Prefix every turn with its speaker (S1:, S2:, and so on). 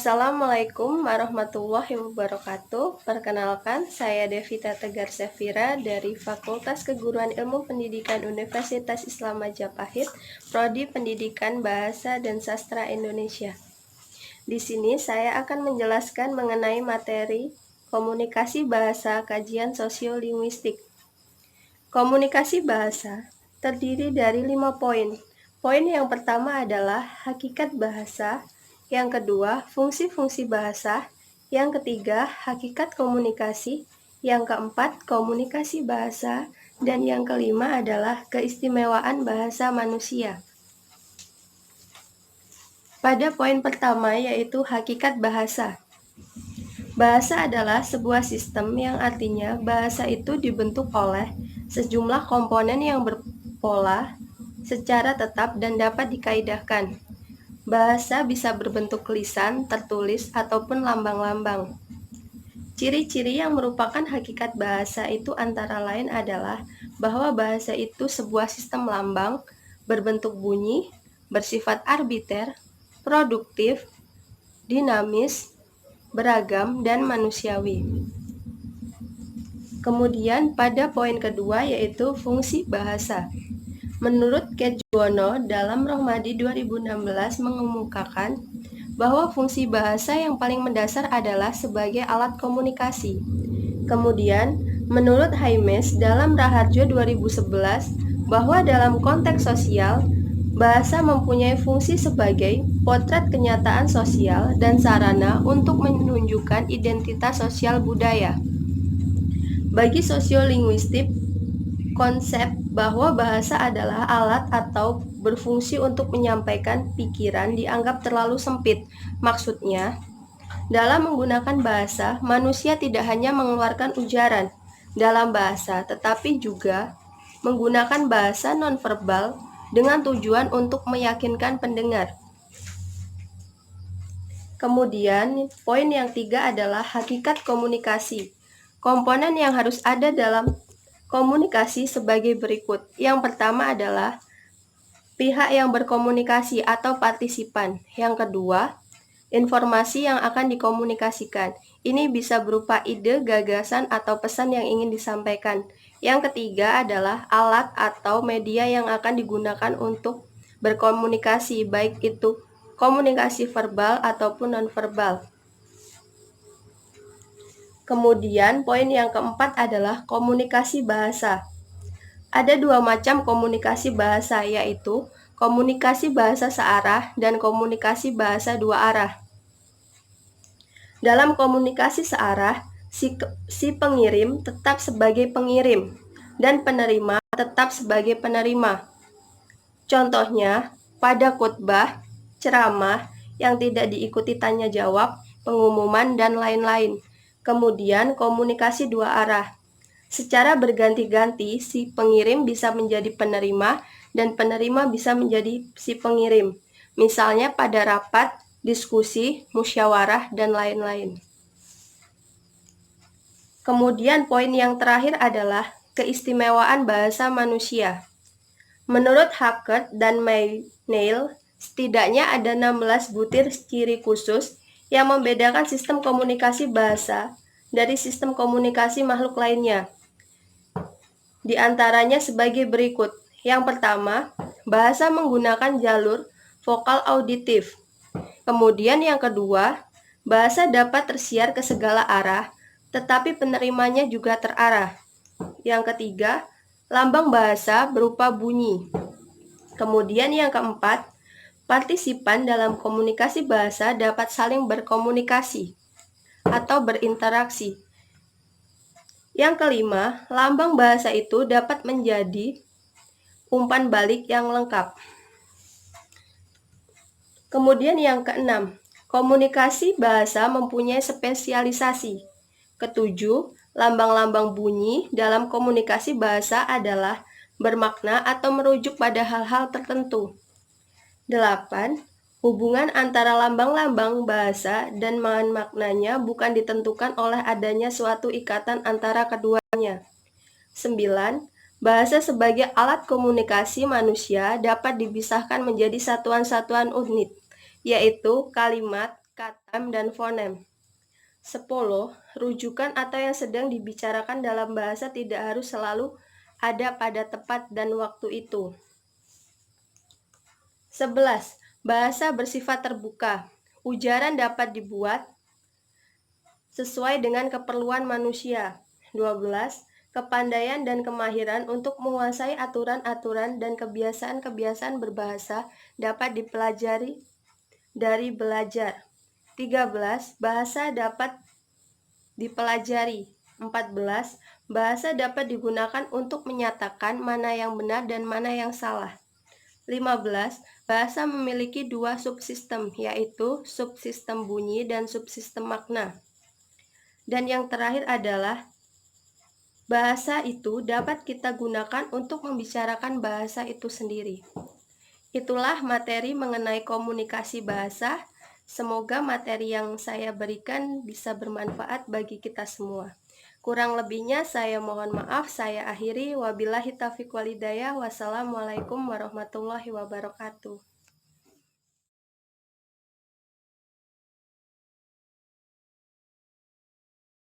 S1: Assalamualaikum warahmatullahi wabarakatuh. Perkenalkan, saya Devita Tegar Sefira dari Fakultas Keguruan Ilmu Pendidikan Universitas Islam Majapahit, Prodi Pendidikan Bahasa dan Sastra Indonesia. Di sini saya akan menjelaskan mengenai materi komunikasi bahasa kajian sosiolinguistik. Komunikasi bahasa terdiri dari 5 poin. Poin yang pertama adalah hakikat bahasa, yang kedua fungsi-fungsi bahasa, yang ketiga hakikat komunikasi, yang keempat komunikasi bahasa, dan yang kelima adalah keistimewaan bahasa manusia. Pada poin pertama yaitu hakikat bahasa. Bahasa adalah sebuah sistem yang artinya bahasa itu dibentuk oleh sejumlah komponen yang berpola secara tetap dan dapat dikaidahkan. Bahasa bisa berbentuk lisan, tertulis, ataupun lambang-lambang. Ciri-ciri yang merupakan hakikat bahasa itu antara lain adalah bahwa bahasa itu sebuah sistem lambang, berbentuk bunyi, bersifat arbiter, produktif, dinamis, beragam, dan manusiawi. Kemudian pada poin kedua yaitu fungsi bahasa. Menurut Kedjono dalam Rohmadi 2016 mengemukakan bahwa fungsi bahasa yang paling mendasar adalah sebagai alat komunikasi. Kemudian, menurut Haimes dalam Raharjo 2011 bahwa dalam konteks sosial, bahasa mempunyai fungsi sebagai potret kenyataan sosial dan sarana untuk menunjukkan identitas sosial budaya. Bagi sosiolinguistik, konsep bahwa bahasa adalah alat atau berfungsi untuk menyampaikan pikiran dianggap terlalu sempit. Maksudnya, dalam menggunakan bahasa, manusia tidak hanya mengeluarkan ujaran dalam bahasa, tetapi juga menggunakan bahasa nonverbal dengan tujuan untuk meyakinkan pendengar. Kemudian, poin yang 3 adalah hakikat komunikasi. Komponen yang harus ada dalam komunikasi sebagai berikut. Yang pertama adalah pihak yang berkomunikasi atau partisipan. Yang kedua, informasi yang akan dikomunikasikan. Ini bisa berupa ide, gagasan, atau pesan yang ingin disampaikan. Yang ketiga adalah alat atau media yang akan digunakan untuk berkomunikasi, baik itu komunikasi verbal ataupun nonverbal. Kemudian poin yang keempat adalah komunikasi bahasa. Ada 2 macam komunikasi bahasa, yaitu komunikasi bahasa searah dan komunikasi bahasa 2 arah. Dalam komunikasi searah, si pengirim tetap sebagai pengirim dan penerima tetap sebagai penerima. Contohnya, pada khutbah, ceramah yang tidak diikuti tanya jawab, pengumuman, dan lain-lain. Kemudian komunikasi 2 arah. Secara berganti-ganti, si pengirim bisa menjadi penerima dan penerima bisa menjadi si pengirim. Misalnya pada rapat, diskusi, musyawarah, dan lain-lain. Kemudian poin yang terakhir adalah keistimewaan bahasa manusia. Menurut Hackett dan Neil, setidaknya ada 16 butir ciri khusus yang membedakan sistem komunikasi bahasa dari sistem komunikasi makhluk lainnya. Di antaranya sebagai berikut. Yang pertama, bahasa menggunakan jalur vokal auditif. Kemudian yang kedua, bahasa dapat tersiar ke segala arah, tetapi penerimanya juga terarah. Yang ketiga, lambang bahasa berupa bunyi. Kemudian yang keempat, partisipan dalam komunikasi bahasa dapat saling berkomunikasi atau berinteraksi. Yang kelima, lambang bahasa itu dapat menjadi umpan balik yang lengkap. Kemudian yang keenam, komunikasi bahasa mempunyai spesialisasi. Ketujuh, lambang-lambang bunyi dalam komunikasi bahasa adalah bermakna atau merujuk pada hal-hal tertentu. 8. Hubungan antara lambang-lambang bahasa dan maknanya bukan ditentukan oleh adanya suatu ikatan antara keduanya. 9. Bahasa sebagai alat komunikasi manusia dapat dipisahkan menjadi satuan-satuan unit, yaitu kalimat, katam, dan fonem. 10. Rujukan atau yang sedang dibicarakan dalam bahasa tidak harus selalu ada pada tempat dan waktu itu. 11. Bahasa bersifat terbuka. Ujaran dapat dibuat sesuai dengan keperluan manusia. 12. Kepandaian dan kemahiran untuk menguasai aturan-aturan dan kebiasaan-kebiasaan berbahasa dapat dipelajari dari belajar. 13. Bahasa dapat dipelajari. 14. Bahasa dapat digunakan untuk menyatakan mana yang benar dan mana yang salah. 15. Bahasa memiliki dua subsistem, yaitu subsistem bunyi dan subsistem makna. Dan yang terakhir adalah bahasa itu dapat kita gunakan untuk membicarakan bahasa itu sendiri. Itulah materi mengenai komunikasi bahasa. Semoga materi yang saya berikan bisa bermanfaat bagi kita semua. Kurang lebihnya saya mohon maaf, saya akhiri. Wabillahi taufiq wal hidayah. Wassalamualaikum warahmatullahi wabarakatuh.